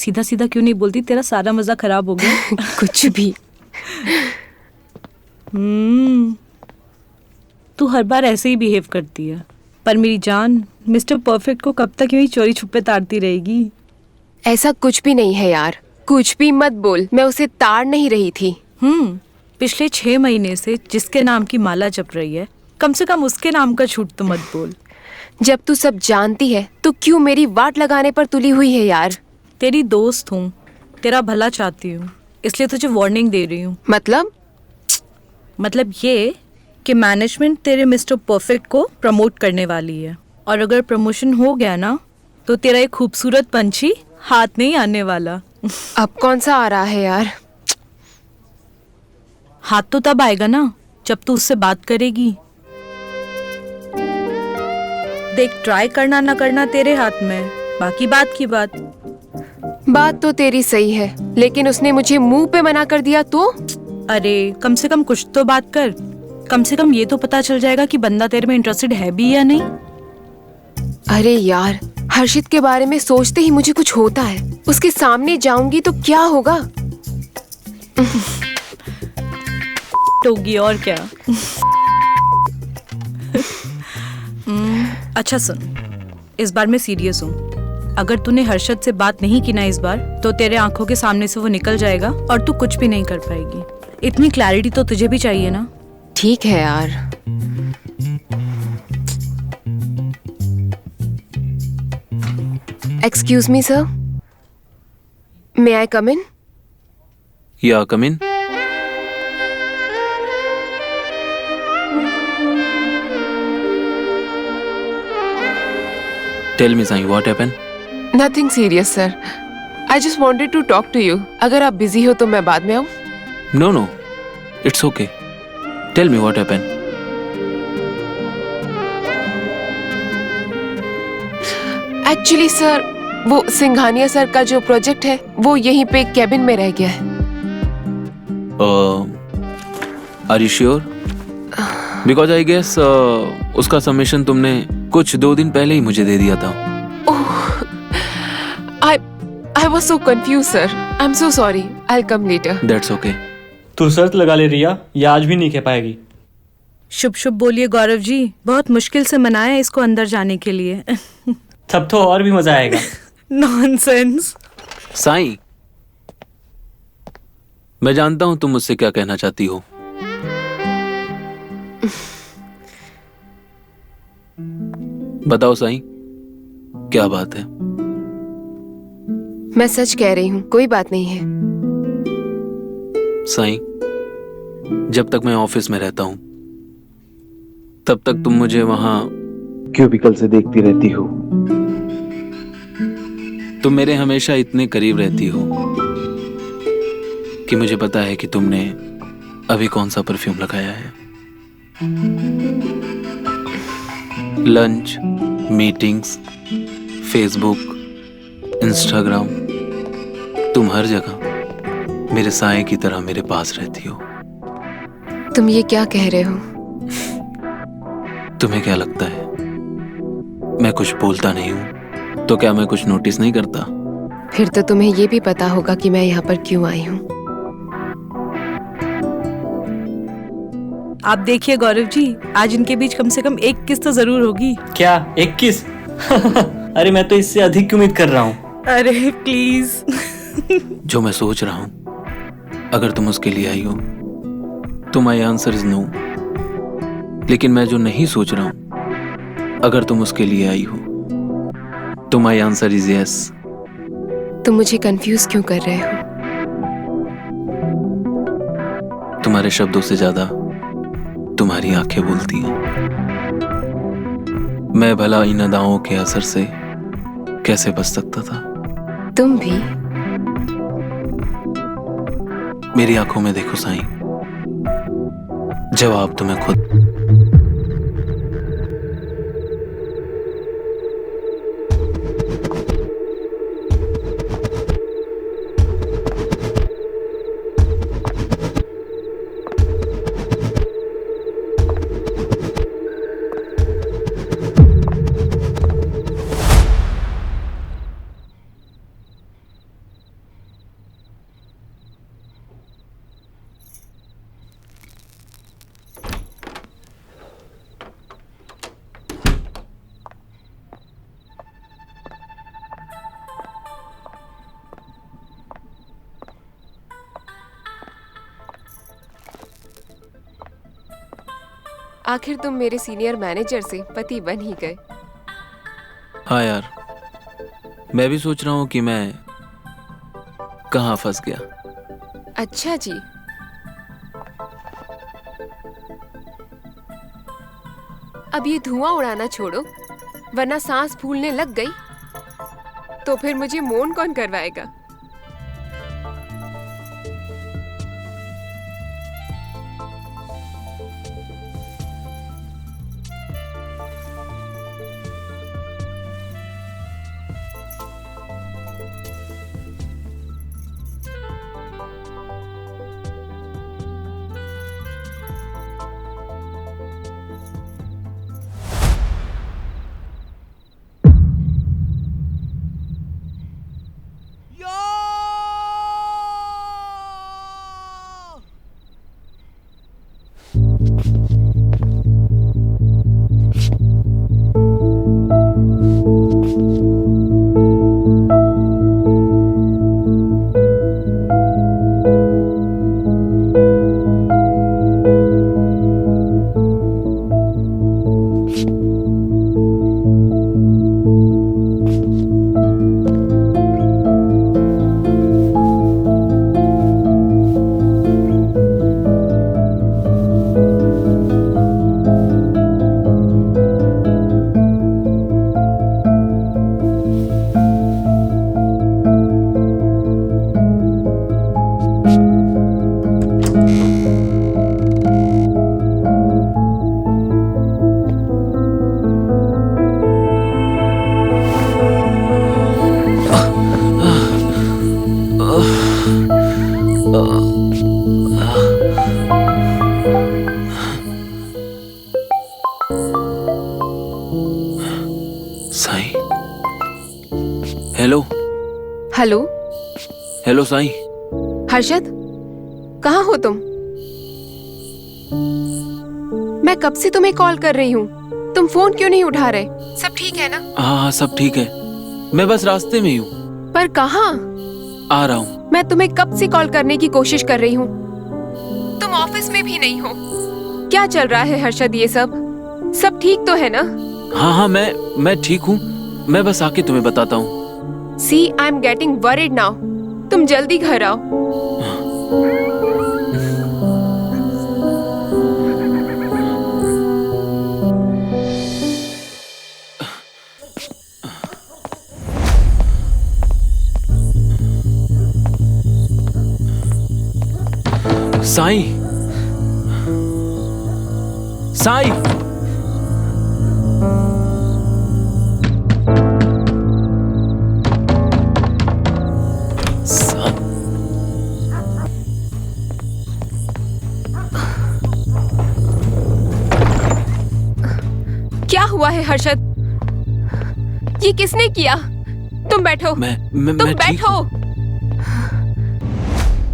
सीधा सीधा क्यों नहीं बोलती? तेरा सारा मजा खराब हो गया। कुछ भी। तू हर बार ऐसे ही बिहेव करती है। पर मेरी जान, मिस्टर परफेक्ट को कब तक यूं ही चोरी छुपे ताड़ती रहेगी? ऐसा कुछ भी नहीं है यार, कुछ भी मत बोल। मैं उसे ताड़ नहीं रही थी। पिछले 6 महीने से जिसके नाम की माला जप रही है, कम से कम उसके नाम का झूठ तो मत बोल। जब तू सब जानती है तो क्यों मेरी वाट लगाने पर तुली हुई है यार? तेरी दोस्त हूँ, तेरा भला चाहती हूँ, इसलिए तुझे वार्निंग दे रही हूँ। मतलब ये कि मैनेजमेंट तेरे मिस्टर परफेक्ट को प्रमोट करने वाली है, और अगर प्रमोशन हो गया ना तो तेरा एक खूबसूरत पंछी हाथ नहीं आने वाला। अब कौन सा आ रहा है यार? हाथ तो तब आएगा ना जब तू उससे बात करेगी। देख, ट्राई करना ना करना तेरे हाथ में, बाकी बात की बात। बात तो तेरी सही है, लेकिन उसने मुझे मुंह पे मना कर दिया तो? अरे कम से कम कुछ तो बात कर। कम से कम ये तो पता चल जाएगा कि बंदा तेरे में इंटरेस्टेड है भी या नहीं। अरे यार, हर्षित के बारे में सोचते ही मुझे कुछ होता है। उसके सामने जाऊंगी तो क्या होगा? टोगी और क्या। अच्छा सुन, इस बार मैं सीरियस हूँ। अगर तूने हर्षद से बात नहीं की ना इस बार, तो तेरे आंखों के सामने से वो निकल जाएगा और तू कुछ भी नहीं कर पाएगी। इतनी क्लैरिटी तो तुझे भी चाहिए ना। ठीक है यार। एक्सक्यूज मी सर, मे आई कम इन? या कम इन। Tell me, Sai, what happened? Nothing serious, sir. I just wanted to talk to you. अगर आप बिजी हो तो मैं बाद में आऊँ? No, no. It's okay. Tell me what happened. Actually, sir, वो सिंघानिया सर का जो प्रोजेक्ट है वो यहीं पे कैबिन में रह गया है। Are you sure? Because I guess उसका सबमिशन तुमने कुछ 2 दिन पहले ही मुझे दे दिया था। I was so confused, sir. I'm so sorry. I'll come later. That's okay. तू शर्त लगा ले रिया, ये आज भी नहीं कह पाएगी। शुभ शुभ बोलिए गौरव जी, बहुत मुश्किल से मनाया इसको अंदर जाने के लिए। तब तो और भी मजा आएगा। नॉनसेंस। साई, मैं जानता हूं तुम मुझसे क्या कहना चाहती हो। बताओ साई, क्या बात है? मैं सच कह रही हूँ, कोई बात नहीं है। साई, जब तक मैं ऑफिस में रहता हूं तब तक तुम मुझे वहां क्यूबिकल से देखती रहती हो। तुम मेरे हमेशा इतने करीब रहती हो कि मुझे पता है कि तुमने अभी कौन सा परफ्यूम लगाया है। लंच, मीटिंग्स, फेसबुक, इंस्टाग्राम, तुम हर जगह मेरे साए की तरह मेरे पास रहती हो। तुम ये क्या कह रहे हो? तुम्हें क्या लगता है मैं कुछ बोलता नहीं हूं? तो क्या मैं कुछ नोटिस नहीं करता? फिर तो तुम्हें ये भी पता होगा कि मैं यहाँ पर क्यों आई हूँ। आप देखिए गौरव जी, आज इनके बीच कम से कम एक किस तो जरूर होगी। क्या 21? अरे मैं तो इससे अधिक की उम्मीद कर रहा हूँ। अरे प्लीज। जो मैं सोच रहा हूं, अगर तुम उसके लिए आई हो तो माय आंसर इज नो। लेकिन मैं जो नहीं सोच रहा हूं, अगर तुम उसके लिए आई हो तो माय आंसर इज यस। तुम मुझे कंफ्यूज क्यों कर रहे हो? तुम्हारे शब्दों से ज्यादा तुम्हारी आंखें बोलती हैं। मैं भला इन अदाओं के असर से कैसे बच सकता था? तुम भी? मेरी आंखों में देखो साईं, जवाब तुम्हें खुद। आखिर तुम मेरे सीनियर मैनेजर से पति बन ही गए। हाँ यार, मैं भी सोच रहा हूँ कि मैं कहाँ फंस गया। अच्छा जी। अब ये धुआं उड़ाना छोड़ो, वरना सांस फूलने लग गई तो फिर मुझे मौन कौन करवाएगा। Sai, hello. Hello. Hello Sai. Harshad, कहाँ हो तुम? मैं कब से तुम्हें कॉल कर रही हूँ, तुम फोन क्यों नहीं उठा रहे? सब ठीक है ना? हाँ हाँ, सब ठीक है। मैं बस रास्ते में ही हूँ। पर कहाँ? आ रहा हूँ। मैं तुम्हें कब से कॉल करने की कोशिश कर रही हूँ, तुम ऑफिस में भी नहीं हो। क्या चल रहा है हर्षद ये सब ठीक तो है ना? हाँ हाँ, मैं ठीक हूँ। मैं बस आके तुम्हें बताता हूँ। See, I'm getting worried now. तुम जल्दी घर आओ। साईं, साईं। क्या हुआ है हर्षद? ये किसने किया? तुम बैठो। तुम मैं ठीक बैठो।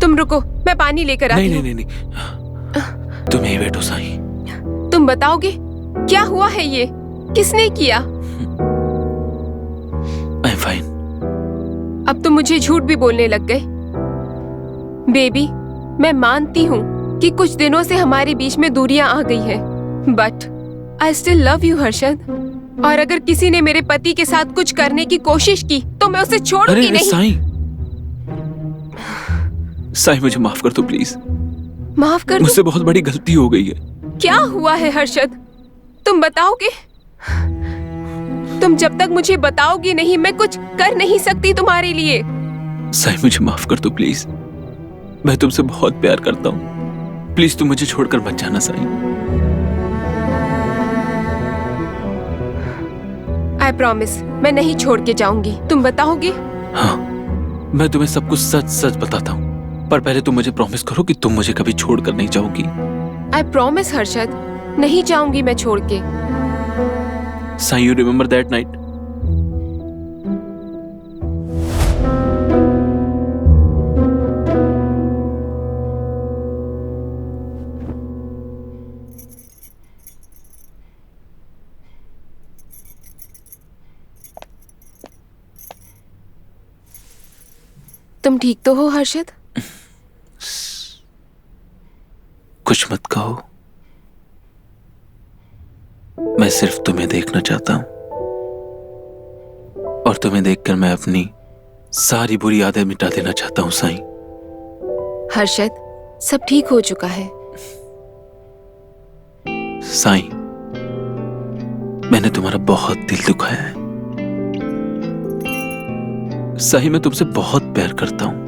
तुम रुको, मैं पानी लेकर आती हूँ। नहीं, तुम यहीं बैठो साईं। तुम बताओगे क्या हुआ है? ये किसने किया? I am fine. अब तुम मुझे झूठ भी बोलने लग गए। बेबी, मैं मानती हूँ कि कुछ दिनों से हमारे बीच में दूरियां आ गई है, but I still love you Harshad. और अगर किसी ने मेरे पति के साथ कुछ करने की कोशिश की तो मैं उसे छोड़ूंगी नहीं। साईं, मुझे माफ कर दो प्लीज। माफ कर दो? मुझसे बहुत बड़ी गलती हो गई है। क्या हुआ है हर्षद? तुम बताओगे? तुम जब तक मुझे बताओगी नहीं, मैं कुछ कर नहीं सकती तुम्हारे लिए। साईं, मुझे माफ कर दो प्लीज। मैं तुमसे बहुत प्यार करता हूँ। प्लीज तुम मुझे छोड़कर मत जाना साईं। आई प्रॉमिस, मैं नहीं छोड़ के जाऊंगी। तुम बताओगे? हाँ, मैं तुम्हें सब कुछ सच सच बताता हूँ, पर पहले तुम मुझे प्रॉमिस करो कि तुम मुझे कभी छोड़कर नहीं जाओगी। आई प्रॉमिस हर्षद, नहीं जाऊंगी मैं छोड़ के। Sai, you remember that night? तुम ठीक तो हो हर्षद? कुछ मत कहो। मैं सिर्फ तुम्हें देखना चाहता हूं और तुम्हें देखकर मैं अपनी सारी बुरी आदत मिटा देना चाहता हूं साईं। हर्षद, सब ठीक हो चुका है। साईं, मैंने तुम्हारा बहुत दिल दुखाया है। साईं, मैं तुमसे बहुत प्यार करता हूं।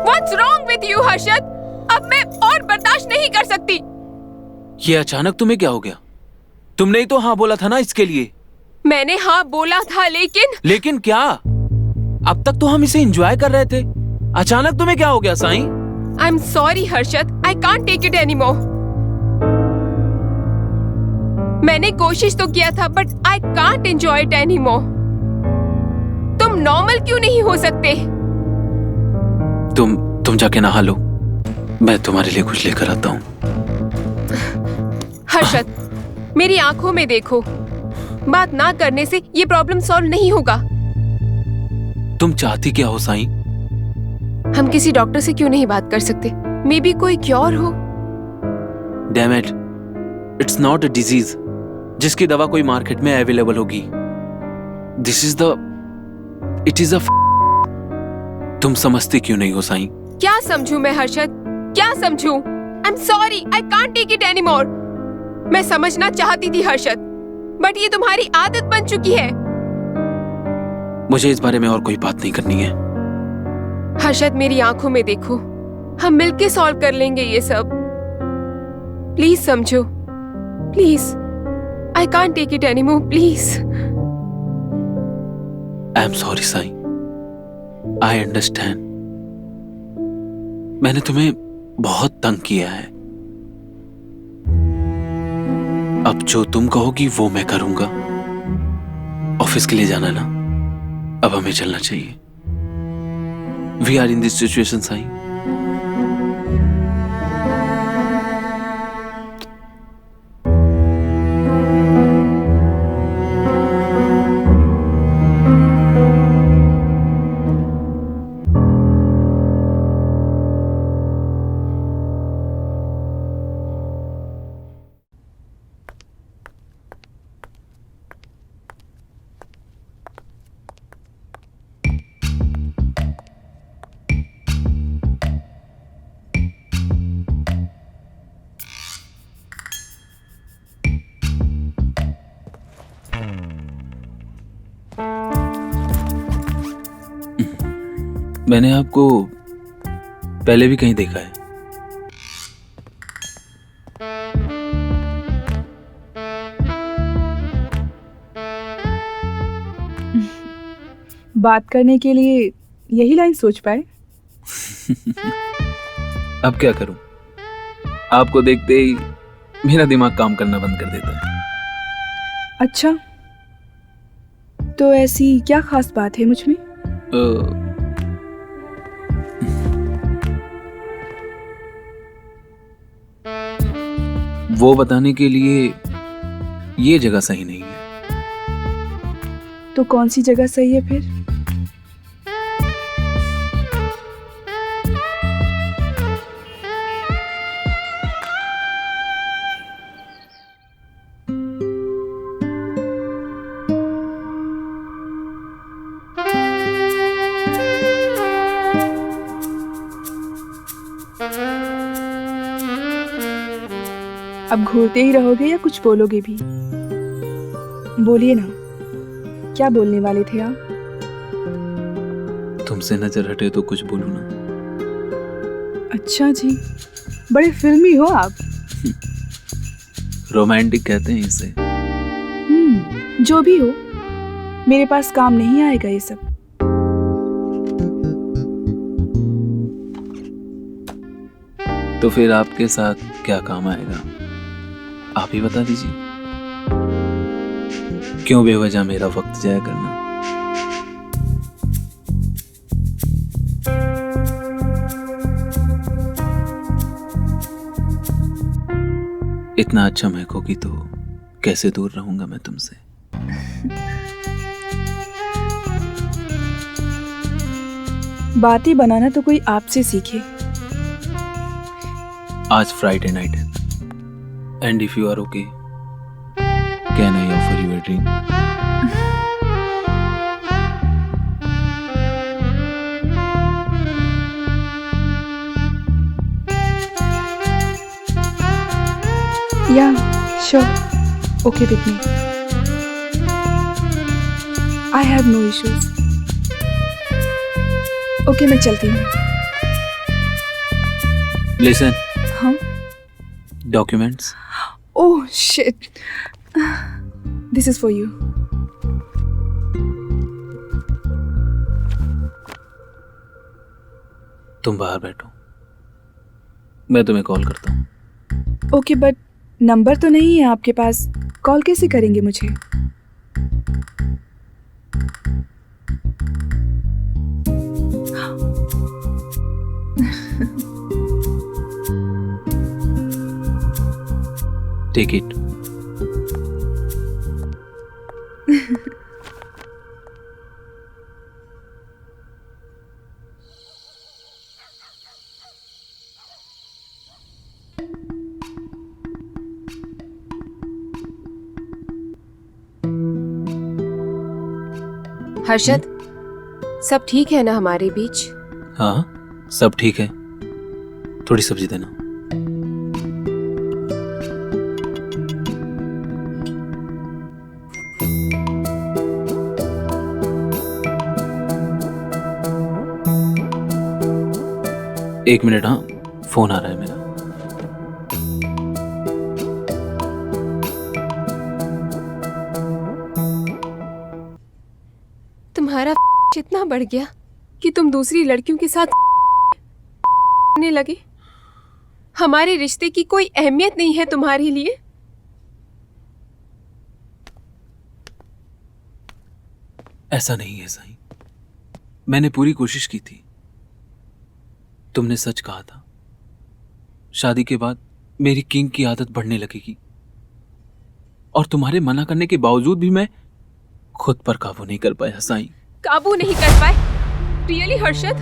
What's wrong with you, Harshad? अब मैं और बर्दाश्त नहीं कर सकती। ये अचानक तुम्हें क्या हो गया? तुमने ही तो हाँ बोला था ना इसके लिए। मैंने हाँ बोला था, लेकिन क्या? अब तक तो हम इसे एंजॉय कर रहे थे, अचानक तुम्हें क्या हो गया Sai? I'm sorry, Harshad. I can't take it anymore. मैंने कोशिश तो किया था, but I can't enjoy it anymore. तुम नॉर्मल क्यों नहीं हो सकते? तुम जाके नहा लो, मैं तुम्हारे लिए कुछ लेकर आता हूँ। हर्षद, मेरी आंखों में देखो। बात ना करने से ये प्रॉब्लम सॉल्व नहीं होगा। तुम चाहती क्या हो साईं? हम किसी डॉक्टर से क्यों नहीं बात कर सकते? मे बी कोई क्योर हो। Damn it, it's not a disease जिसकी दवा कोई मार्केट में अवेलेबल होगी। It is a तुम समझती क्यों नहीं हो साईं? क्या समझूं मैं हर्षद, क्या समझूं? I'm sorry, I can't take it anymore. मैं समझना चाहती थी हर्षद, बट ये तुम्हारी आदत बन चुकी है। मुझे इस बारे में और कोई बात नहीं करनी है। हर्षद, मेरी आंखों में देखो, हम मिलके सॉल्व कर लेंगे ये सब। प्लीज समझो, please. I can't take it anymore, please. I am sorry Sai, I understand. मैंने तुम्हें बहुत तंग किया है। अब जो तुम कहोगी वो मैं करूंगा। ऑफिस के लिए जाना ना, अब हमें चलना चाहिए। We are in this situation Sai. मैंने आपको पहले भी कहीं देखा है। बात करने के लिए यही लाइन सोच पाए? अब क्या करूं? आपको देखते ही मेरा दिमाग काम करना बंद कर देता है। अच्छा, तो ऐसी क्या खास बात है मुझ में? वो बताने के लिए ये जगह सही नहीं है। तो कौन सी जगह सही है फिर? अब घूरते ही रहोगे या कुछ बोलोगे भी? बोलिए ना, क्या बोलने वाले थे आप? तुमसे नजर हटे तो कुछ बोलूं ना। अच्छा जी, बड़े फिल्मी हो आप। रोमांटिक कहते हैं इसे। जो भी हो, मेरे पास काम नहीं आएगा ये सब। तो फिर आपके साथ क्या काम आएगा? आप ही बता दीजिए। क्यों बेवजह मेरा वक्त जाया करना? इतना अच्छा महकोगी तो कैसे दूर रहूंगा मैं तुमसे। बातें बनाना तो कोई आपसे सीखे। आज फ्राइडे नाइट है and if you are okay can I offer you a drink? Yeah, sure. Okay with me. I have no issues. Okay, मैं चलती हूँ. लिसन, हाँ? Documents. Oh shit. This is for you. तुम बाहर बैठो, मैं तुम्हें कॉल करता हूँ. ओके बट नंबर तो नहीं है आपके पास. कॉल कैसे करेंगे मुझे? Take it. हर्षद, सब ठीक है ना हमारे बीच? हाँ सब ठीक है. थोड़ी सब्जी देना. एक मिनट. हाँ फोन आ रहा है मेरा. तुम्हारा इतना बढ़ गया कि तुम दूसरी लड़कियों के साथ करने लगे. हमारे रिश्ते की कोई अहमियत नहीं है तुम्हारे लिए. ऐसा नहीं है साईं, मैंने पूरी कोशिश की थी. तुमने सच कहा था, शादी के बाद मेरी किंग की आदत बढ़ने लगेगी और तुम्हारे मना करने के बावजूद भी मैं खुद पर काबू नहीं कर पाया साईं. काबू नहीं कर पाए? रियली हर्षद?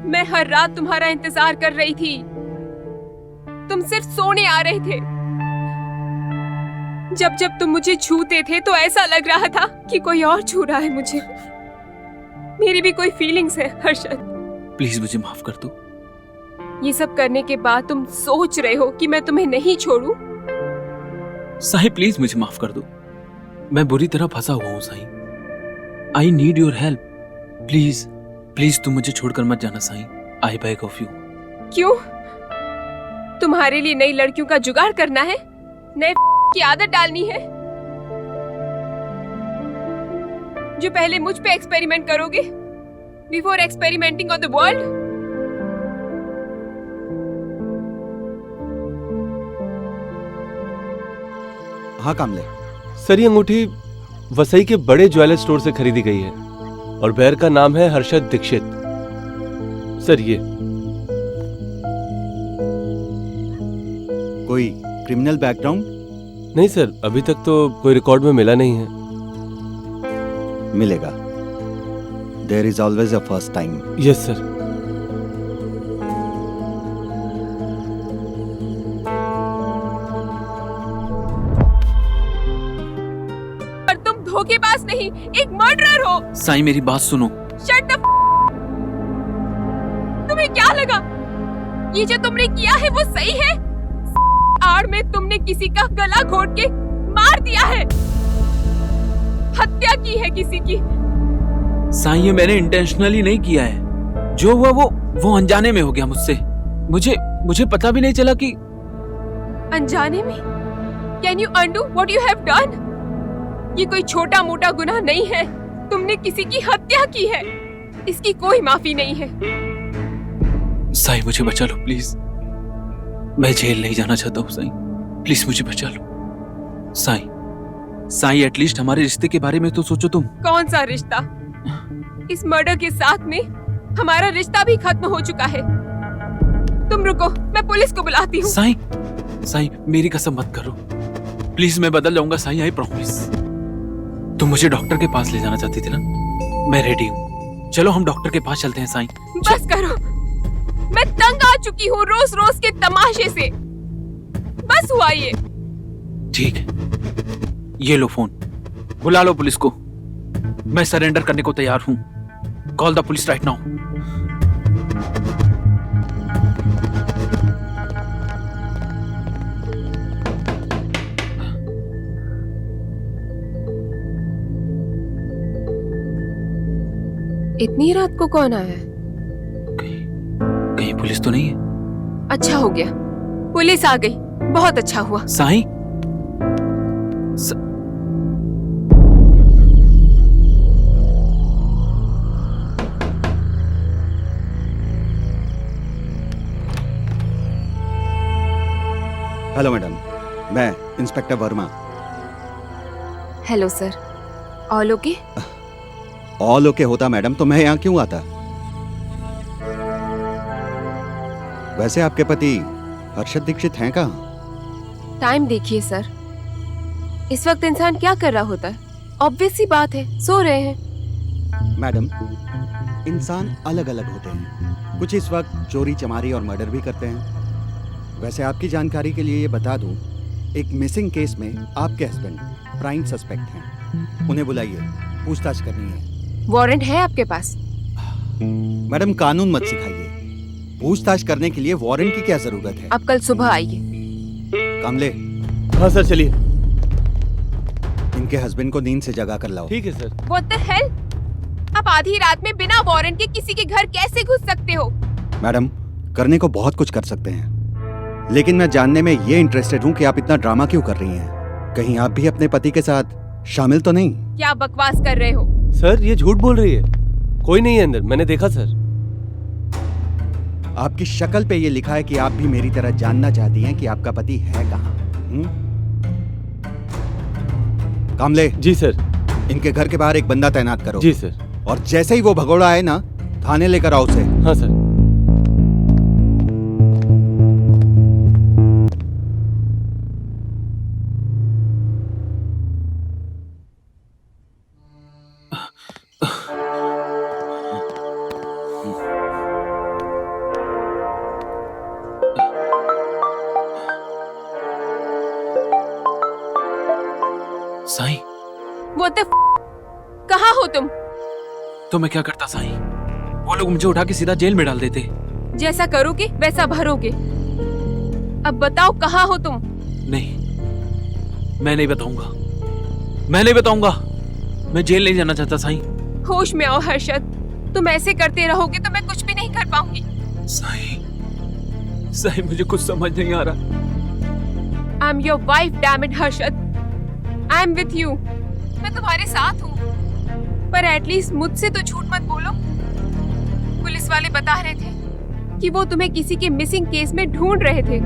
मैं हर रात तुम्हारा इंतजार कर रही थी. तुम सिर्फ सोने आ रहे थे. जब जब तुम मुझे छूते थे तो ऐसा लग रहा था कि कोई और छू रहा है मुझे. मेरी भी कोई फीलिंग्स है हर्षद. प्लीज मुझे माफ कर दो. ये सब करने के बाद तुम सोच रहे हो कि मैं तुम्हें नहीं छोड़ूं? साईं प्लीज मुझे माफ कर दो. मैं बुरी तरह फंसा हुआ हूं Sai. I need your help. Please please तुम मुझे छोड़कर मत जाना Sai. I beg of you. क्यों? तुम्हारे लिए नई लड़कियों का जुगाड़ करना है? नए की आदत डालनी है जो पहले मुझ पे एक्सपेरिमेंट करोगे before experimenting on the world? हाँ कामले. सर ये अंगूठी वसई के बड़े ज्वेलर स्टोर से खरीदी गई है और बेयर का नाम है हर्षद दीक्षित. सर ये कोई क्रिमिनल बैकग्राउंड? नहीं सर, अभी तक तो कोई रिकॉर्ड में मिला नहीं है. मिलेगा. There is always a first time. Yes sir. पर तुम धोखेबाज नहीं, एक मर्डरर हो. साईं मेरी बात सुनो. शट द तुम्हें क्या लगा ये जो तुमने किया है वो सही है? आड़ में तुमने किसी का गला घोट के मार दिया है. हत्या की है किसी की. साईं ये मैंने इंटेंशनली नहीं किया है. जो हुआ वो अनजाने में हो गया मुझसे. मुझे पता भी नहीं चला कि. अनजाने में? Can you undo what you have done? ये कोई छोटा मोटा गुनाह नहीं है. तुमने किसी की हत्या की है. इसकी कोई माफी नहीं है. साईं मुझे बचा लो प्लीज. मैं जेल नहीं जाना चाहता हूँ साईं. प्लीज मुझे बचा लो साईं. एटलीस्ट हमारे रिश्ते के बारे में तो सोचो तुम. कौन सा रिश्ता? इस मर्डर के साथ में हमारा रिश्ता भी खत्म हो चुका है. तुम रुको, मैं पुलिस को बुलाती हूँ. साईं मेरी कसम मत करो प्लीज. मैं बदल जाऊंगा साईं, आई प्रॉमिस. तुम मुझे डॉक्टर के पास ले जाना चाहती थी ना? मैं रेडी हूँ. चलो हम डॉक्टर के पास चलते हैं साईं. बस करो. मैं तंग आ चुकी हूँ रोज रोज के तमाशे से। बस हुआ ये। ठीक है, ये लो फोन, बुला लो पुलिस को। मैं सरेंडर करने को तैयार हूं। Call the police right now. इतनी रात को कौन आया है? कहीं पुलिस तो नहीं है? अच्छा हो गया, पुलिस आ गई, बहुत अच्छा हुआ। साईं, हेलो मैडम, मैं inspector Verma. Hello sir, all okay? All okay होता मैडम तो मैं यहाँ क्यों आता? वैसे आपके पति हर्षद दीक्षित हैं कहाँ? टाइम देखिए सर, इस वक्त इंसान क्या कर रहा होता है? ऑब्वियस सी बात है, सो रहे हैं। मैडम, इंसान अलग अलग होते हैं। कुछ इस वक्त चोरी चमारी और मर्डर भी करते हैं। वैसे आपकी जानकारी के लिए ये बता दूं, एक मिसिंग केस में आपके हस्बैंड प्राइम सस्पेक्ट हैं। उन्हें बुलाइए, पूछताछ करनी है। वारंट है आपके पास? मैडम, कानून मत सिखाइए। पूछताछ करने के लिए वारंट की क्या जरूरत है? आप कल सुबह आइए। कामले, हाँ सर, चलिए। इनके हस्बैंड को नींद से जगा कर लाओ। ठीक है सर। What the hell? आप आधी रात में बिना वारंट के किसी के घर कैसे घुस सकते हो? मैडम, करने को बहुत कुछ कर सकते हैं, लेकिन मैं जानने में ये इंटरेस्टेड हूँ कि आप इतना ड्रामा क्यों कर रही हैं। कहीं आप भी अपने पति के साथ शामिल तो नहीं? क्या बकवास कर रहे हो? सर, ये झूठ बोल रही है। कोई नहीं है अंदर, मैंने देखा सर। आपकी शक्ल पे ये लिखा है कि आप भी मेरी तरह जानना चाहती हैं कि आपका पति है कहाँ। कामले। जी सर। इनके घर के बाहर एक बंदा तैनात करो। जी सर। और जैसे ही वो भगोड़ा आए ना, थाने लेकर आओ उसे। हाँ सर। साईं, What the कहाँ हो तुम? तो मैं क्या करता साईं? वो लोग मुझे उठा के सीधा जेल में डाल देते। जैसा करोगे वैसा भरोगे। अब बताओ कहाँ हो तुम? नहीं, मैं नहीं बताऊंगा। मैं नहीं बताऊंगा। मैं जेल नहीं जाना चाहता साईं। होश में आओ हर्षद, तुम ऐसे करते रहोगे तो मैं कुछ भी नहीं कर पाऊंगी। साईं, साईं मुझे कुछ समझ नहीं आ रहा। I am your wife, damn it Harshad. I am with you. मैं तुम्हारे साथ हूँ, पर एटलीस्ट मुझसे तो झूठ मत बोलो। पुलिस वाले बता रहे थे कि वो तुम्हें किसी के मिसिंग केस में ढूंढ रहे थे,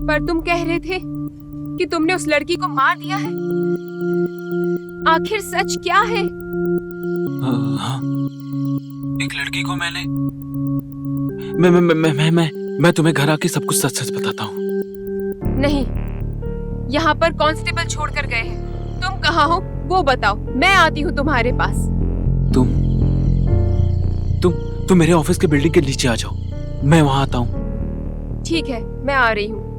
पर तुम कह रहे थे कि तुमने उस लड़की को मार दिया है। आखिर सच क्या है? हाँ, एक लड़की को मैंने मैं तुम्हें घर आके सब कुछ सच सच बताता हूँ। नहीं, यहाँ पर कांस्टेबल छोड़कर गए हैं। तुम कहाँ हो वो बताओ, मैं आती हूँ तुम्हारे पास। तुम मेरे ऑफिस के बिल्डिंग के नीचे आ जाओ, मैं वहां आता हूँ। ठीक है, मैं आ रही हूँ।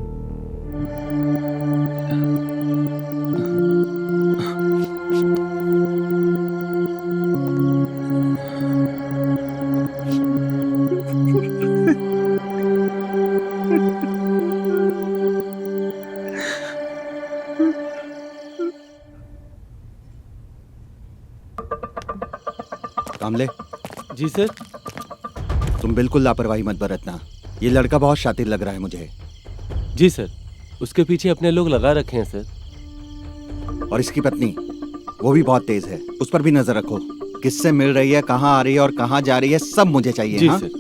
कामले। जी सर। तुम बिल्कुल लापरवाही मत बरतना। ये लड़का बहुत शातिर लग रहा है मुझे। जी सर, उसके पीछे अपने लोग लगा रखे हैं सर। और इसकी पत्नी, वो भी बहुत तेज है, उस पर भी नजर रखो। किससे मिल रही है, कहाँ आ रही है और कहाँ जा रही है, सब मुझे चाहिए। जी हाँ? सर।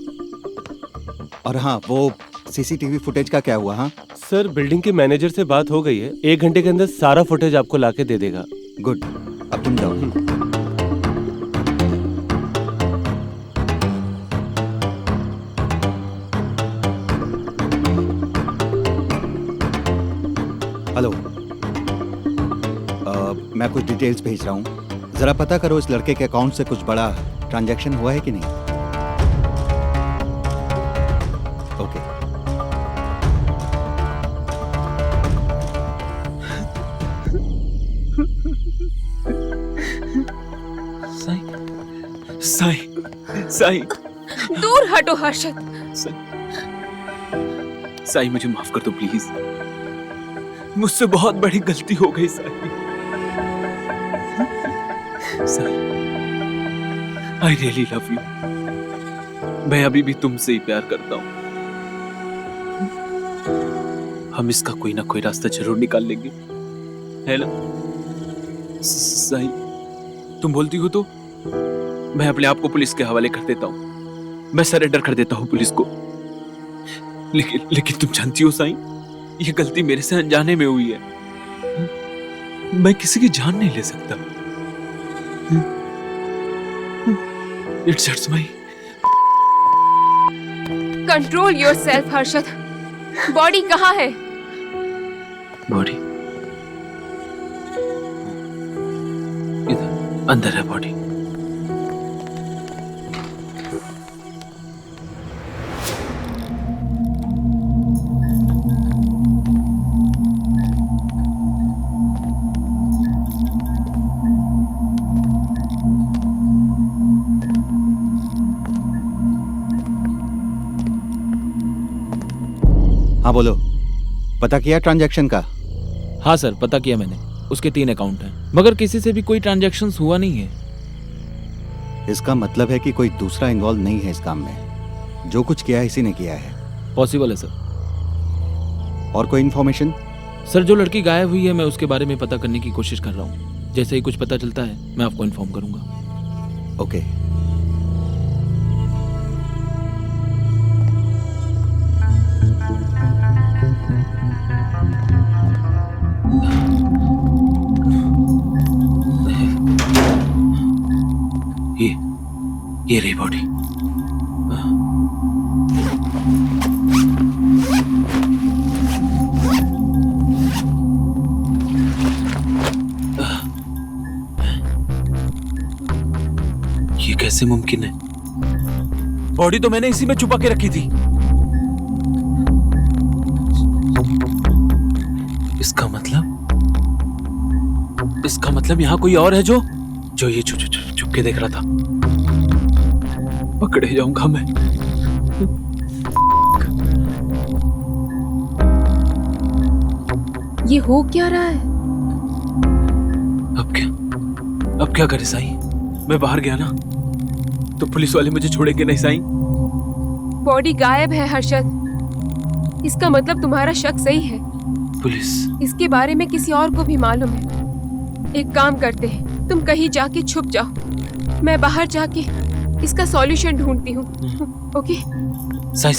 और हाँ, वो सीसीटीवी फुटेज का क्या हुआ? हाँ सर, बिल्डिंग के मैनेजर से बात हो गई है, 1 घंटे के अंदर सारा फुटेज आपको लाके दे देगा। गुड, अब तुम जाओ। हेलो, मैं कुछ डिटेल्स भेज रहा हूँ, जरा पता करो इस लड़के के अकाउंट से कुछ बड़ा ट्रांजैक्शन हुआ है कि नहीं। साईं, साईं, दूर हटो हर्षद। साईं मुझे माफ कर दो प्लीज। मुझसे बहुत बड़ी गलती हो गई Sai. Sai, I really love you. मैं अभी भी तुमसे ही प्यार करता हूँ। हम इसका कोई ना कोई रास्ता जरूर निकाल लेंगे, है ना? साईं, तुम बोलती हो तो मैं अपने आप को पुलिस के हवाले कर देता हूँ। मैं सरेंडर कर देता हूँ पुलिस को। लेकिन तुम जानती हो साईं, ये गलती मेरे से अनजाने में हुई है। मैं किसी की जान नहीं ले सकता। It's hurts my. Control yourself Harshad. Body कहाँ है? बॉडी इधर अंदर है बॉडी। हाँ बोलो, पता किया ट्रांजैक्शन का? हाँ सर, पता किया मैंने। उसके 3 अकाउंट हैं, मगर किसी से भी कोई ट्रांजैक्शंस हुआ नहीं है। इसका मतलब है कि कोई दूसरा इन्वॉल्व नहीं है इस काम में। जो कुछ किया है इसी ने किया है। पॉसिबल है सर। और कोई इन्फॉर्मेशन? सर, जो लड़की गायब हुई है मैं उसके बारे में पता करने की कोशिश कर रहा हूँ। जैसे ही कुछ पता चलता है मैं आपको इन्फॉर्म करूंगा। ओके। ये रही बॉडी। ये कैसे मुमकिन है? बॉडी तो मैंने इसी में छुपा के रखी थी। इसका मतलब यहाँ कोई और है जो ये छुप के देख रहा था। पकड़े जाऊंगा मैं। ये हो क्या रहा है? अब क्या करे साईं? मैं बाहर गया ना तो पुलिस वाले मुझे छोड़ेंगे नहीं साईं। बॉडी गायब है हर्षद। इसका मतलब तुम्हारा शक सही है। पुलिस? इसके बारे में किसी और को भी मालूम है। एक काम करते हैं, तुम कहीं जाके छुप जाओ, मैं बाहर जाके इसका सॉल्यूशन ढूंढती हूँ। Okay? Sai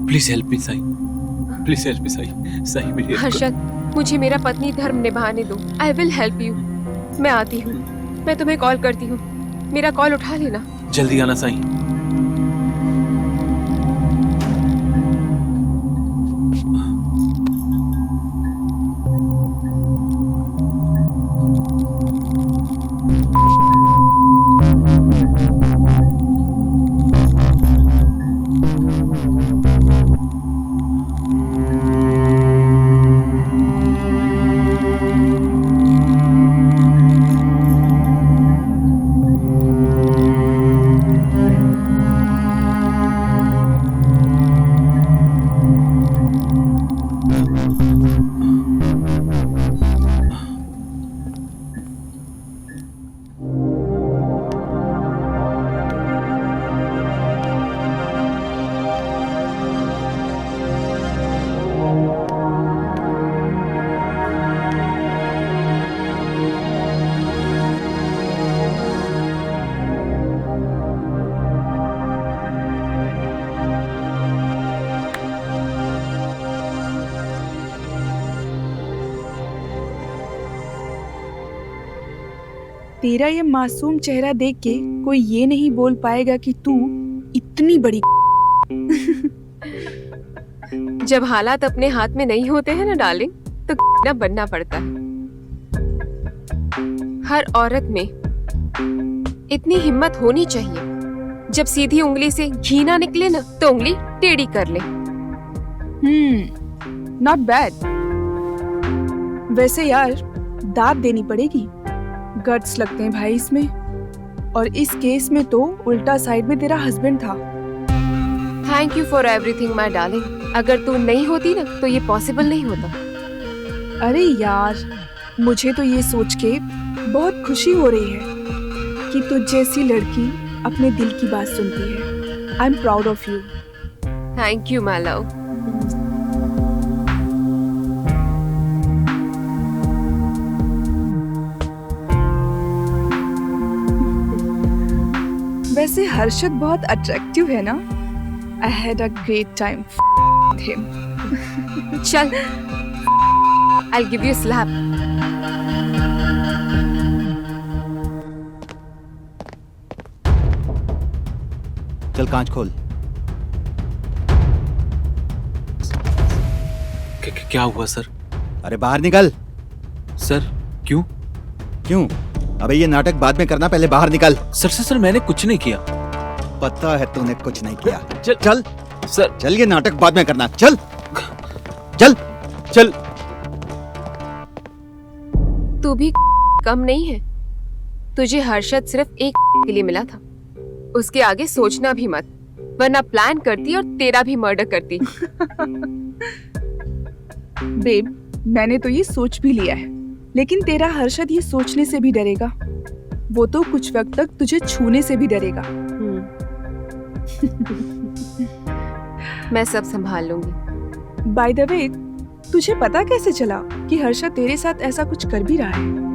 please help me Sai. Please help me Sai. Sai मेरी हर्षद, मुझे मेरा पत्नी धर्म निभाने दो। I will help you. मैं आती हूँ। मैं तुम्हें कॉल करती हूँ। मेरा कॉल उठा लेना। जल्दी आना साईं। तेरा ये मासूम चेहरा देख के कोई ये नहीं बोल पाएगा कि तू इतनी बड़ी जब हालात अपने हाथ में नहीं होते हैं ना डार्लिंग, तो ना बनना पड़ता है। हर औरत में इतनी हिम्मत होनी चाहिए, जब सीधी उंगली से घी ना निकले ना तो उंगली टेढ़ी कर ले। Not bad. वैसे यार दाद देनी पड़ेगी। गट्स लगते हैं भाई इसमें। और इस केस में तो उल्टा साइड में तेरा हस्बैंड था। Thank you for everything my darling. अगर तू नहीं होती ना तो ये पॉसिबल नहीं होता। अरे यार, मुझे तो ये सोच के बहुत खुशी हो रही है कि तुझ जैसी लड़की अपने दिल की बात सुनती है। I am proud of you. Thank you my love. वैसे हर्षद बहुत अट्रैक्टिव है ना? I had a great time with him. चल, I'll give you a slap. चल कांच खोल। क्या हुआ सर? अरे बाहर निकल। सर क्यों? क्यों? अबे ये नाटक बाद में करना, पहले बाहर निकल। सर मैंने कुछ नहीं किया। पता है तूने कुछ नहीं किया। चल चल सर। चल, ये नाटक बाद में करना। चल चल चल। तू भी कम नहीं है। तुझे हर्षद सिर्फ एक के लिए मिला था। उसके आगे सोचना भी मत, वरना प्लान करती और तेरा भी मर्डर करती। बेब, मैंने तो ये सोच भी लिया है, लेकिन तेरा हर्षद ये सोचने से भी डरेगा। वो तो कुछ वक्त तक तुझे छूने से भी डरेगा। मैं सब संभाल लूंगी। बाय द वे, तुझे पता कैसे चला कि हर्षद तेरे साथ ऐसा कुछ कर भी रहा है?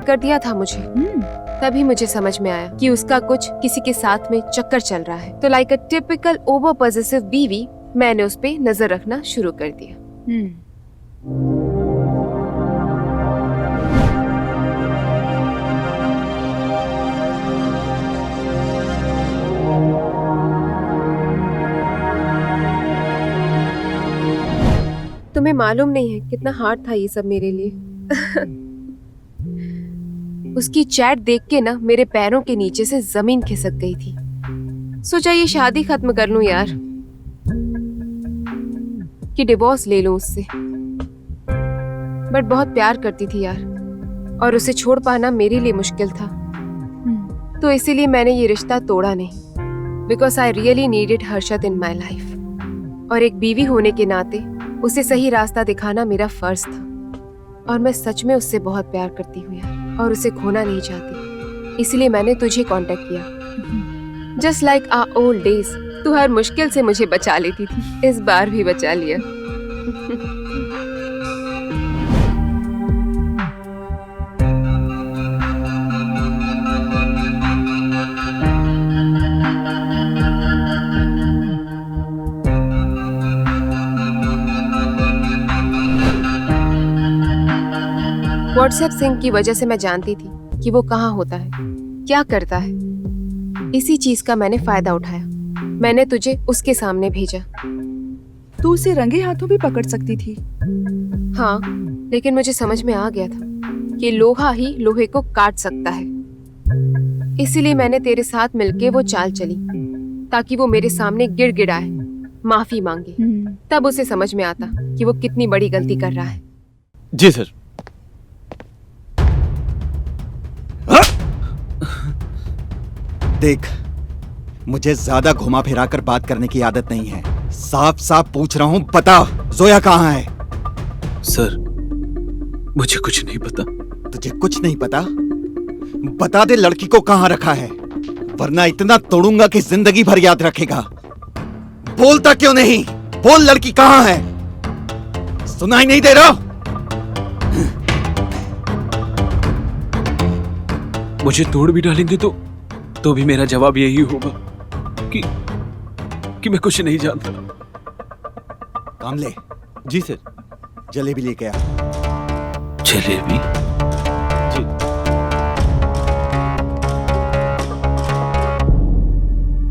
कर दिया था मुझे। तभी मुझे समझ में आया कि उसका कुछ किसी के साथ में चक्कर चल रहा है। तो like a typical over possessive बीवी, मैंने उस पे नजर रखना शुरू कर दिया। तुम्हें मालूम नहीं है कितना हार्ड था ये सब मेरे लिए। उसकी चैट देख के ना मेरे पैरों के नीचे से जमीन खिसक गई थी। सोचा ये शादी खत्म कर लूं यार, कि डिवोर्स ले लूं उससे। बट बहुत प्यार करती थी यार, और उसे छोड़ पाना मेरे लिए मुश्किल था। तो इसीलिए मैंने ये रिश्ता तोड़ा नहीं, because I really needed Harshad in my life. और एक बीवी होने के नाते उसे सही रास्ता दिखाना मेरा फर्ज था। और मैं सच में उससे बहुत प्यार करती हूँ यार, और उसे खोना नहीं चाहती। इसलिए मैंने तुझे कांटेक्ट किया। Just like our old days, तू हर मुश्किल से मुझे बचा लेती थी, इस बार भी बचा लिया। व्हाट्सएप सिंक की वजह से मैं जानती थी कि वो कहाँ होता है, क्या करता है। इसी चीज का मैंने फायदा उठाया। मैंने तुझे उसके सामने भेजा। तू उसे रंगे हाथों भी पकड़ सकती थी। हाँ, लेकिन मुझे समझ में आ गया था कि लोहा ही लोहे को काट सकता है। इसीलिए मैंने तेरे साथ मिलके वो चाल चली, ताकि वो मेरे सामने गिड़गिड़ाए, माफी मांगे। तब उसे समझ में आता कि वो कितनी बड़ी गलती कर रहा है। जी सर। देख, मुझे ज्यादा घुमा फिरा कर बात करने की आदत नहीं है। साफ साफ पूछ रहा हूँ, बता जोया कहाँ है? सर मुझे कुछ नहीं पता। तुझे कुछ नहीं पता? बता दे लड़की को कहाँ रखा है, वरना इतना तोड़ूंगा कि जिंदगी भर याद रखेगा। बोलता क्यों नहीं? बोल, लड़की कहाँ है? सुनाई नहीं दे रहा? मुझे तोड़ भी डालेंगे तो भी मेरा जवाब यही होगा कि मैं कुछ नहीं जानता। कामले, जी सर। जलेबी लेके आ। जलेबी? जी।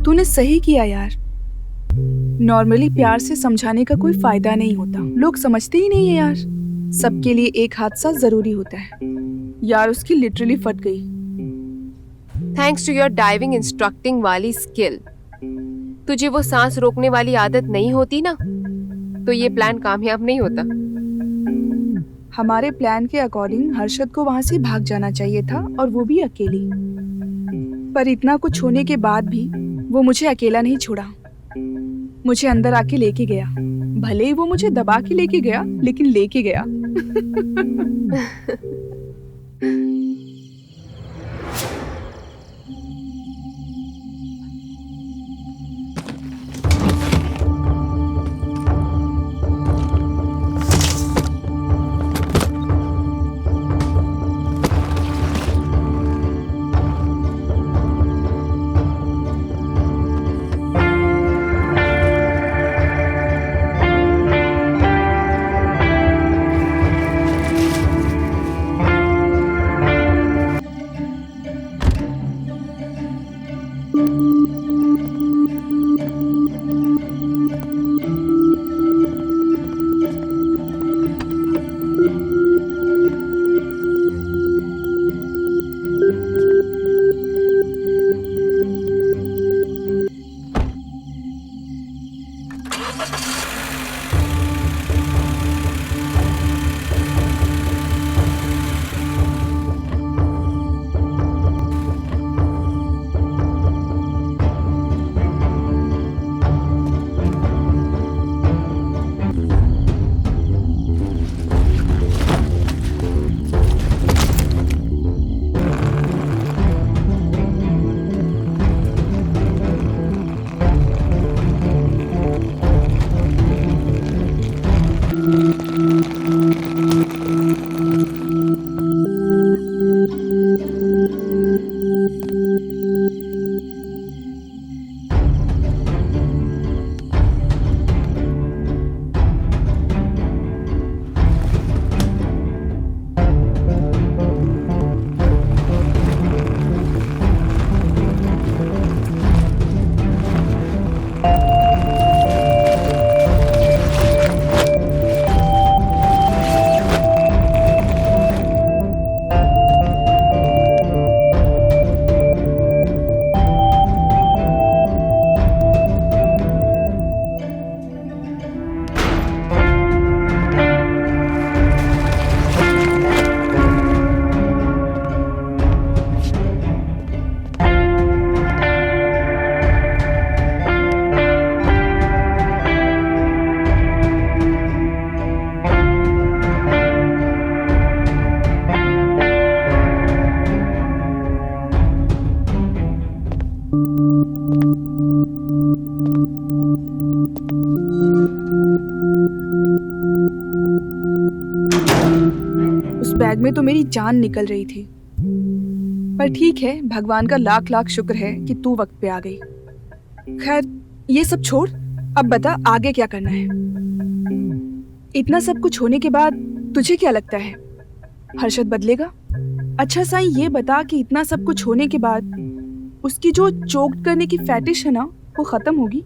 तूने सही किया यार। नॉर्मली प्यार से समझाने का कोई फायदा नहीं होता, लोग समझते ही नहीं है यार। सबके लिए एक हादसा जरूरी होता है। यार उसकी लिटरली फट गई। Thanks to your diving instructing वाली स्किल। तुझे वो सांस रोकने वाली आदत नहीं होती ना, तो ये प्लान कामयाब नहीं होता। हमारे प्लान के अकॉर्डिंग हर्षद को वहां से भाग जाना चाहिए था, और वो भी अकेली। पर इतना कुछ होने के बाद भी वो मुझे अकेला नहीं छोड़ा, मुझे अंदर आके लेके गया। भले ही वो मुझे दबा के लेके गया, लेकिन लेके गया। बैग में तो मेरी जान निकल रही थी। पर ठीक है, भगवान का लाख लाख शुक्र है कि तू वक्त पे आ गई। खैर ये सब छोड़, अब बता आगे क्या करना है। इतना सब कुछ होने के बाद तुझे क्या लगता है हर्षद बदलेगा? अच्छा साईं ये बता कि इतना सब कुछ होने के बाद उसकी जो चोक करने की फैटिश है ना, वो खत्म होगी?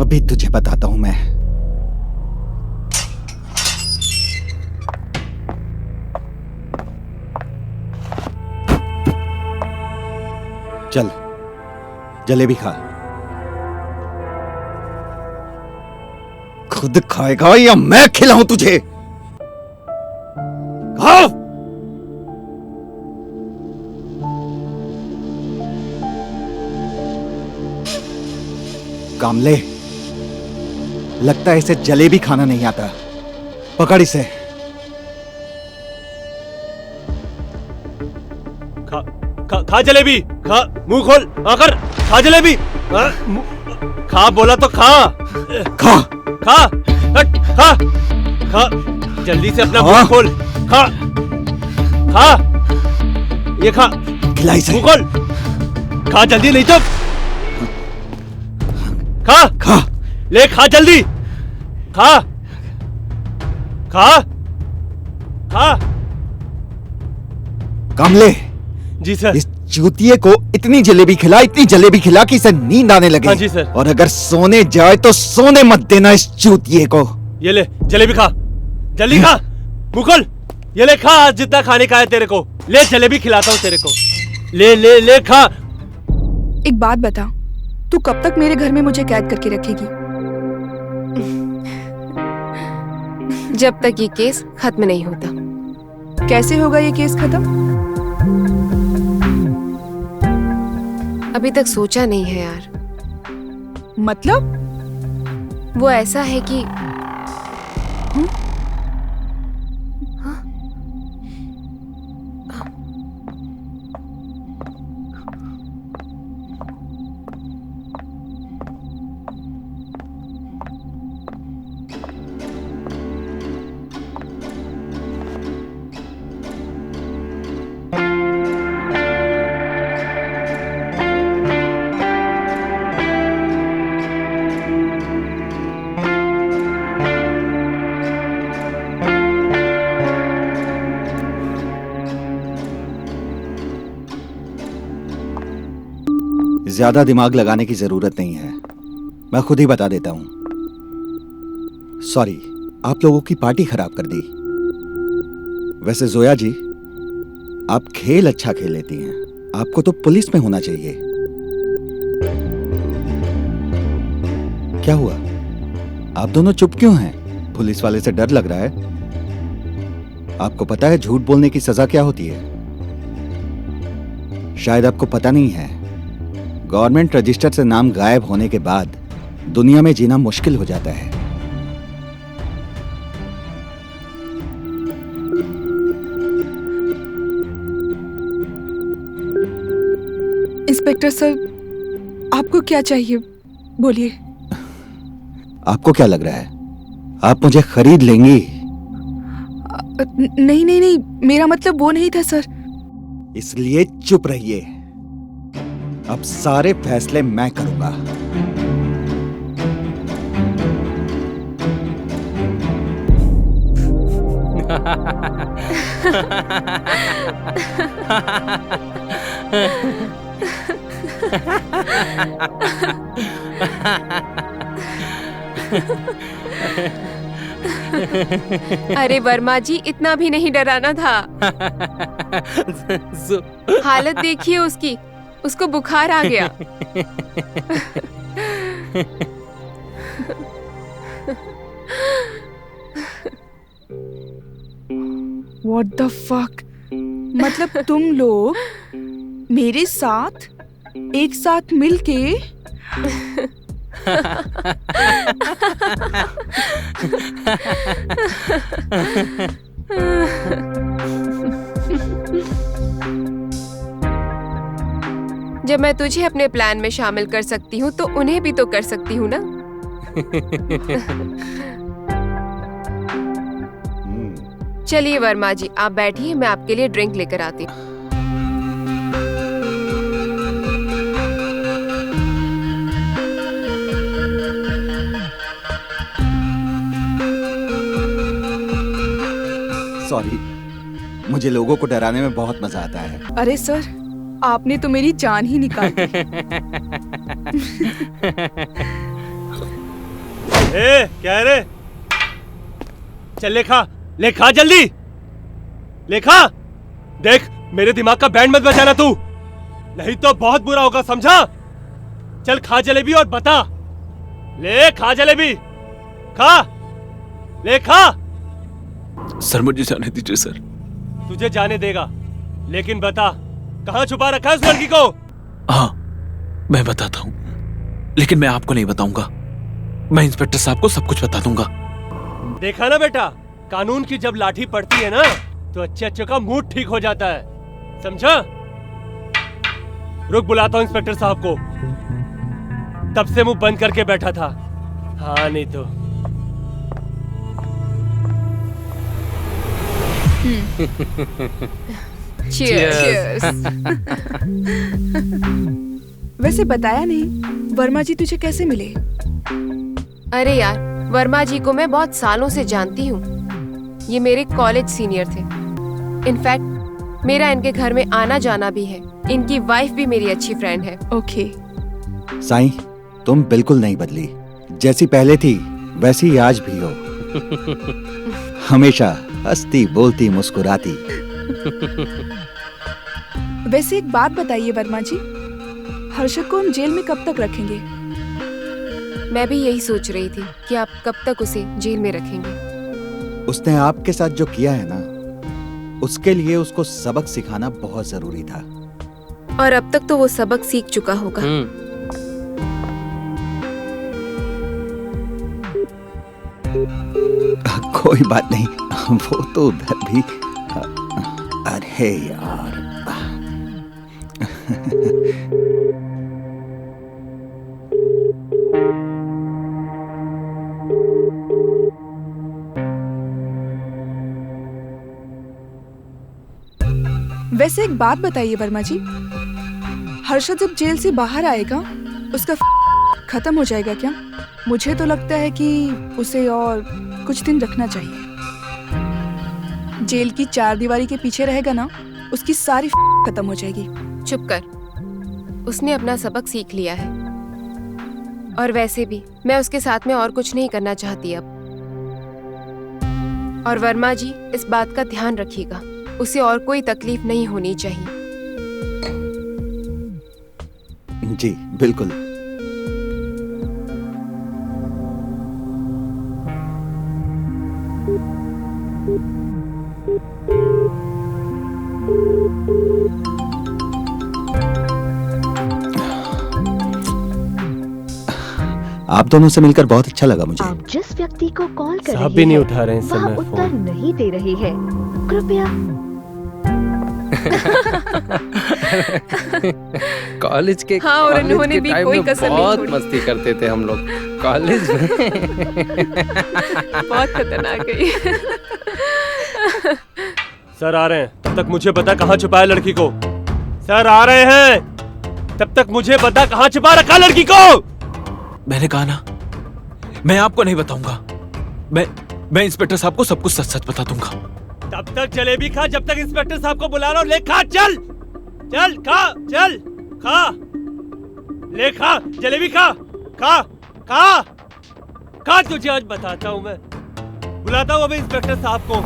अभी तुझे बताता हूं मैं। चल जलेबी खा। खुद खाएगा या मैं खिलाऊं तुझे? खाओ। कामले, लगता है इसे जलेबी खाना नहीं आता। पकड़ इसे। खा जलेबी, खा, मुंह खोल आकर खा जलेबी। खा बोला तो खा। खा खा खा खा, जल्दी से अपना मुंह खोल। खा खा, ये खा, खिला इसे। मुंह खोल, खा जल्दी नहीं तो खा। खा ले खा जल्दी, खा खा खा। कामले, जी सर। इस चूतिए को इतनी जलेबी खिला कि इसे नींद आने लगे। हाँ जी सर। और अगर सोने जाए तो सोने मत देना इस चूतिए को। ये ले जलेबी खा, जल्दी खा, मुंह खोल। ये ले खा, जितना खाने का है तेरे को। ले जलेबी खिलाता हूँ तेरे को। ले ले ले खा। एक बात बता, तू कब तक मेरे घर में मुझे कैद करके रखेगी? जब तक ये केस खत्म नहीं होता। कैसे होगा ये केस खत्म? अभी तक सोचा नहीं है यार। मतलब? वो ऐसा है कि ज्यादा दिमाग लगाने की जरूरत नहीं है, मैं खुद ही बता देता हूं। सॉरी, आप लोगों की पार्टी खराब कर दी। वैसे जोया जी, आप खेल अच्छा खेल लेती हैं, आपको तो पुलिस में होना चाहिए। क्या हुआ, आप दोनों चुप क्यों हैं? पुलिस वाले से डर लग रहा है? आपको पता है झूठ बोलने की सजा क्या होती है? शायद आपको पता नहीं है, गवर्नमेंट रजिस्टर से नाम गायब होने के बाद दुनिया में जीना मुश्किल हो जाता है। इंस्पेक्टर सर, आपको क्या चाहिए? बोलिए। आपको क्या लग रहा है, आप मुझे खरीद लेंगी? नहीं नहीं नहीं, मेरा मतलब वो नहीं था सर। इसलिए चुप रहिए, अब सारे फैसले मैं करूंगा। अरे वर्मा जी, इतना भी नहीं डराना था। हालत देखिए उसकी, उसको बुखार आ गया। What the fuck? मतलब तुम लोग मेरे साथ एक साथ मिलके जब मैं तुझे अपने प्लान में शामिल कर सकती हूँ तो उन्हें भी तो कर सकती हूँ ना। चलिए वर्मा जी, आप बैठिए, मैं आपके लिए ड्रिंक लेकर आती हूँ। सॉरी, मुझे लोगों को डराने में बहुत मजा आता है। अरे सर, आपने तो मेरी जान ही निकाल दी। ए, क्या है रे? चल ले खा जल्दी, ले खा। देख, मेरे दिमाग का बैंड मत बजाना तू, नहीं तो बहुत बुरा होगा, समझा? चल खा जलेबी और बता। ले खा जलेबी, खा, ले खा। सर मुझे जाने दीजिए सर। तुझे जाने देगा, लेकिन बता कहाँ छुपा रखा है उस लड़की को? हाँ, मैं बताता हूँ, लेकिन मैं आपको नहीं बताऊंगा। मैं इंस्पेक्टर साहब को सब कुछ बता दूंगा। देखा ना बेटा, कानून की जब लाठी पड़ती है ना तो अच्छे अच्छे का मूड ठीक हो जाता है, समझा? रुक, बुलाता हूँ इंस्पेक्टर साहब को। तब से मुंह बंद करके बैठा था। हाँ नहीं तो। Cheers. वैसे बताया नहीं, वर्मा जी तुझे कैसे मिले? अरे यार, वर्मा जी को मैं बहुत सालों से जानती हूँ। ये मेरे कॉलेज सीनियर थे। इनफैक्ट मेरा इनके घर में आना जाना भी है। इनकी वाइफ भी मेरी अच्छी फ्रेंड है। ओके। साईं, तुम बिल्कुल नहीं बदली, जैसी पहले थी वैसी आज भी हो। हमेशा हंसती बोलती मुस्कुराती। वैसे एक बात बताइए वर्मा जी, हर्षद को हम जेल में कब तक रखेंगे? मैं भी यही सोच रही थी कि आप कब तक उसे जेल में रखेंगे। उसने आपके साथ जो किया है ना, उसके लिए उसको सबक सिखाना बहुत जरूरी था। और अब तक तो वो सबक सीख चुका होगा। कोई बात नहीं, वो तो उधर भी। अरे यार। वैसे एक बात बताइए वर्मा जी, हर्षद जब जेल से बाहर आएगा उसका खत्म हो जाएगा क्या? मुझे तो लगता है कि उसे और कुछ दिन रखना चाहिए। जेल की चार दीवारी के पीछे रहेगा ना, उसकी सारी खत्म हो जाएगी। चुप कर, उसने अपना सबक सीख लिया है। और वैसे भी मैं उसके साथ में और कुछ नहीं करना चाहती अब। और वर्मा जी इस बात का ध्यान रखिएगा, उसे और कोई तकलीफ नहीं होनी चाहिए। जी बिल्कुल। आप दोनों से मिलकर बहुत अच्छा लगा मुझे। आप जिस व्यक्ति को कॉल कर साहब रहे भी नहीं हैं, उठा रहे हैं इस वह समय उत्तर फोन। नहीं दे रहे हैं। कृपया। कॉलेज के हाँ, और कॉलेज उन्होंने के भी टाइम कोई में कसर नहीं बहुत छोड़ी। मस्ती करते थे हम लोग कॉलेज में। बहुत खतरनाक है ये। सर आ रहे हैं, तब तक मुझे बता कहाँ छुपाया लड़की को। सर आ रहे हैं, तब तक मुझे बता कहाँ छुपा रखा लड़की को। मैंने कहा ना, मैं आपको नहीं बताऊंगा। मैं इंस्पेक्टर साहब को सब कुछ सच सच बता दूंगा। तब तक जलेबी खा जब तक इंस्पेक्टर साहब को बुला रहा हूं। ले खा, चल चल खा, चल खा, ले खा, जलेबी खा, खा खा खा। तुझे आज बताता हूं मैं, बुलाता हूं अभी इंस्पेक्टर साहब को।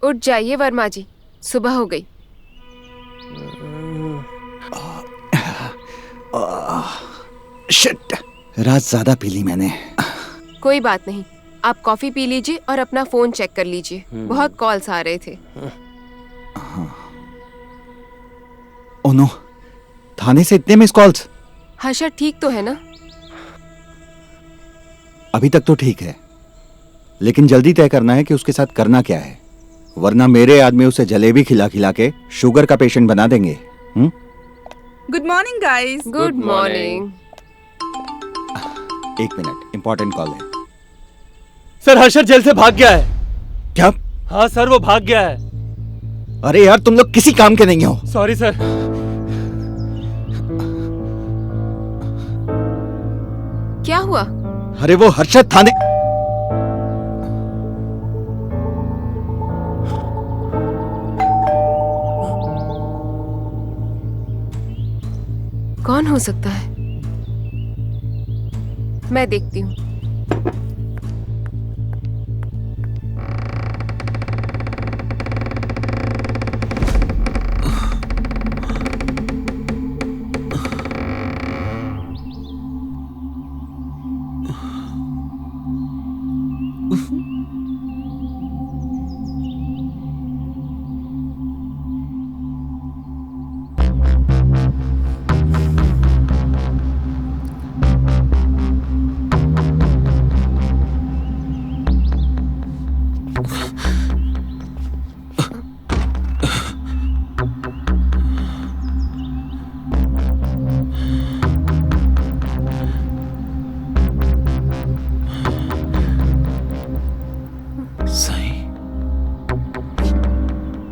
उठ जाइए वर्मा जी, सुबह हो गई। शिट, रात ज्यादा पी ली मैंने। कोई बात नहीं, आप कॉफी पी लीजिए और अपना फोन चेक कर लीजिए। बहुत कॉल्स आ रहे थे। ओह नो, थाने से इतने मिस कॉल्स। हर्षद ठीक तो है ना? अभी तक तो ठीक है, लेकिन जल्दी तय करना है कि उसके साथ करना क्या है, वरना मेरे आदमी उसे जलेबी खिला खिला के शुगर का पेशेंट बना देंगे। Good morning guys. Good morning. एक मिनट, इंपॉर्टेंट कॉल है। सर हर्षद जेल से भाग गया है। क्या? हाँ सर, वो भाग गया है। अरे यार, तुम लोग किसी काम के नहीं हो। Sorry sir. क्या हुआ? अरे वो हर्षद थाने। कौन हो सकता है? मैं देखती हूँ।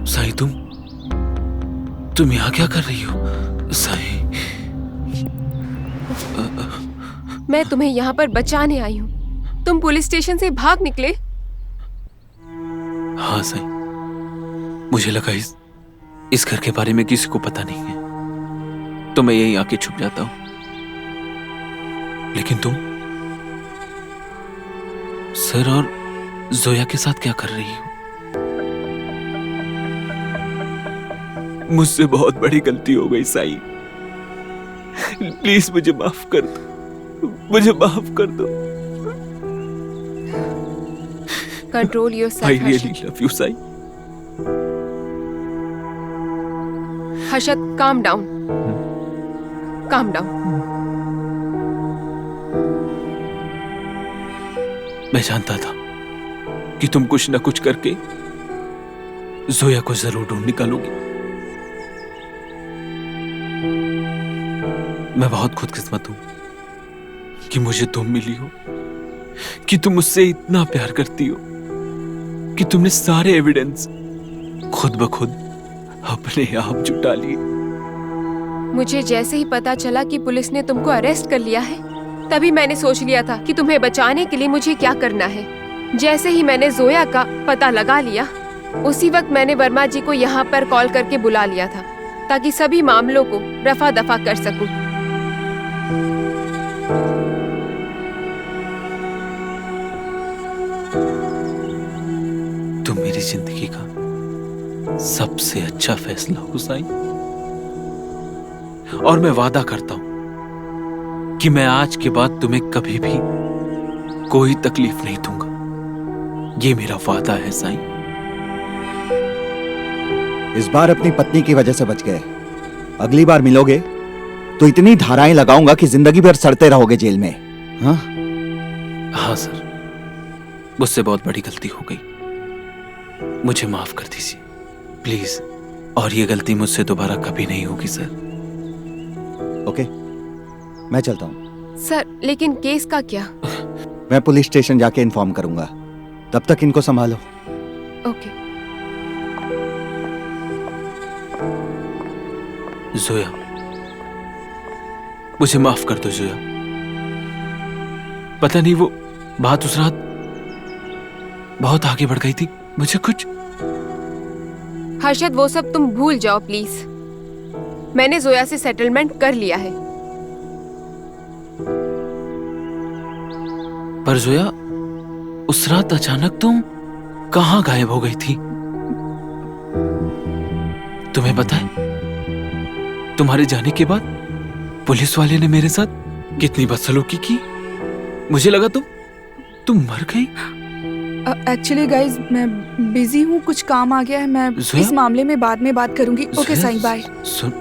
साई, तुम यहाँ क्या कर रही हो? साई, मैं तुम्हें यहाँ पर बचाने आई हूँ। तुम पुलिस स्टेशन से भाग निकले। हाँ साई, मुझे लगा इस घर के बारे में किसी को पता नहीं है, तो मैं यहीं आके छुप जाता हूँ। लेकिन सर, और जोया के साथ क्या कर रही हो? मुझसे बहुत बड़ी गलती हो गई साई। प्लीज मुझे माफ कर दो, मुझे माफ कर दो। Control I yourself really love you Sai. Harshad, calm down, calm down. मैं जानता था कि तुम कुछ न कुछ करके जोया को जरूर ढूंढ निकालोगी। मैं बहुत खुदकिस्मत हूं कि मुझे तुम मिली हो, कि तुम मुझसे इतना प्यार करती हो कि तुमने सारे एविडेंस खुद ब खुद अपने आप जुटा लिए। मुझे जैसे ही पता चला कि पुलिस ने तुमको अरेस्ट कर लिया है, तभी मैंने सोच लिया था कि तुम्हें बचाने के लिए मुझे क्या करना है। जैसे ही मैंने जोया का पता लगा लिया, उसी वक्त मैंने वर्मा जी को यहाँ पर कॉल करके बुला लिया था, ताकि सभी मामलों को रफा दफा कर सकूं। तुम मेरी जिंदगी का सबसे अच्छा फैसला हो साई, और मैं वादा करता हूं कि मैं आज के बाद तुम्हें कभी भी कोई तकलीफ नहीं दूंगा। ये मेरा वादा है साई। इस बार अपनी पत्नी की वजह से बच गए। अगली बार मिलोगे तो इतनी धाराएं लगाऊंगा कि जिंदगी भर सड़ते रहोगे जेल में। हाँ हाँ सर, मुझसे बहुत बड़ी गलती हो गई, मुझे माफ कर दीजिए प्लीज। और ये गलती मुझसे दोबारा कभी नहीं होगी सर। ओके, मैं चलता हूँ। सर, लेकिन केस का क्या? मैं पुलिस स्टेशन जाके इन्फॉर्म करूंगा, तब तक इनको संभालो। ओके। जोया, मुझे माफ कर दो जोया। पता नहीं वो बात उस रात बहुत आगे बढ़ गई थी, मुझे कुछ। हर्षद, वो सब तुम भूल जाओ प्लीज। मैंने जोया से सेटलमेंट कर लिया है। पर जोया, उस रात अचानक तुम कहां गायब हो गई थी? तुम्हें पता है, तुम्हारे जाने के बाद पुलिस वाले ने मेरे साथ कितनी बदसलूकी की। मुझे लगा तुम मर गई। एक्चुअली गाइज, मैं बिजी हूँ, कुछ काम आ गया है। मैं जोया? इस मामले में बाद में बात करूंगी। Okay Zoya, Sai, bye. सुन,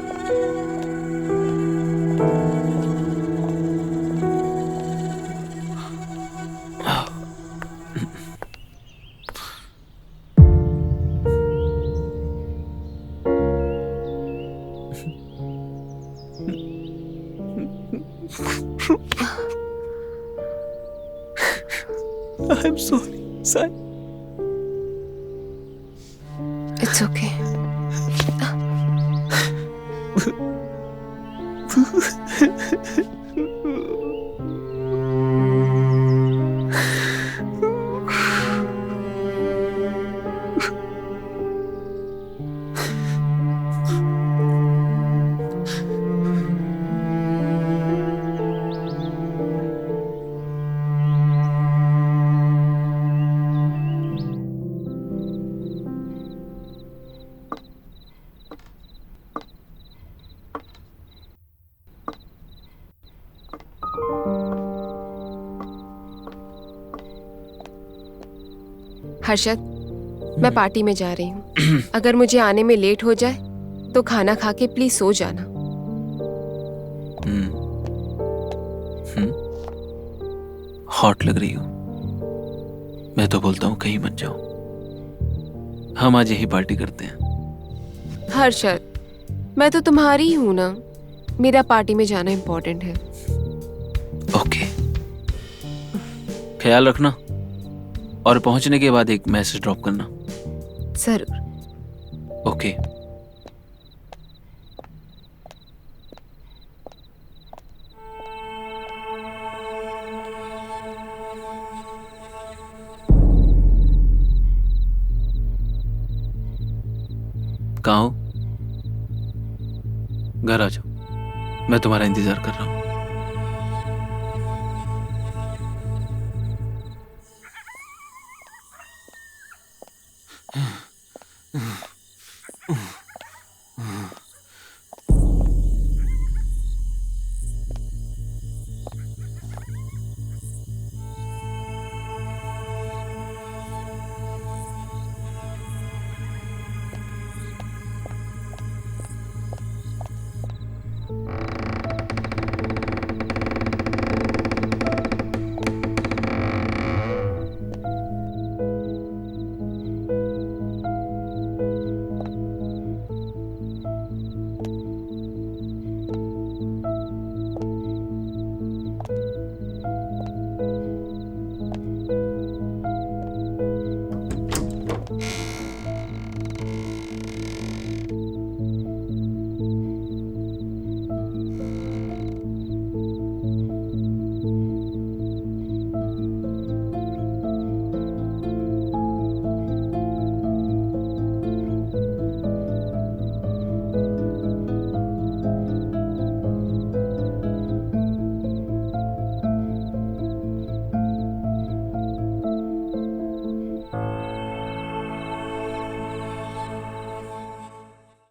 I'm sorry, Sai. It's okay. Harshad, मैं पार्टी में जा रही हूँ। अगर मुझे आने में लेट हो जाए तो खाना खा के प्लीज सो जाना। हॉट लग रही हो। मैं तो बोलता हूँ कहीं मत जाओ, हम आज यही पार्टी करते हैं। हर्षद, मैं तो तुम्हारी ही हूँ ना, मेरा पार्टी में जाना इम्पोर्टेंट है। ओके, ख्याल रखना, और पहुंचने के बाद एक मैसेज ड्रॉप करना। जरूर। ओके। कहाँ हो? घर आ जाओ, मैं तुम्हारा इंतजार कर रहा हूँ। हाँ।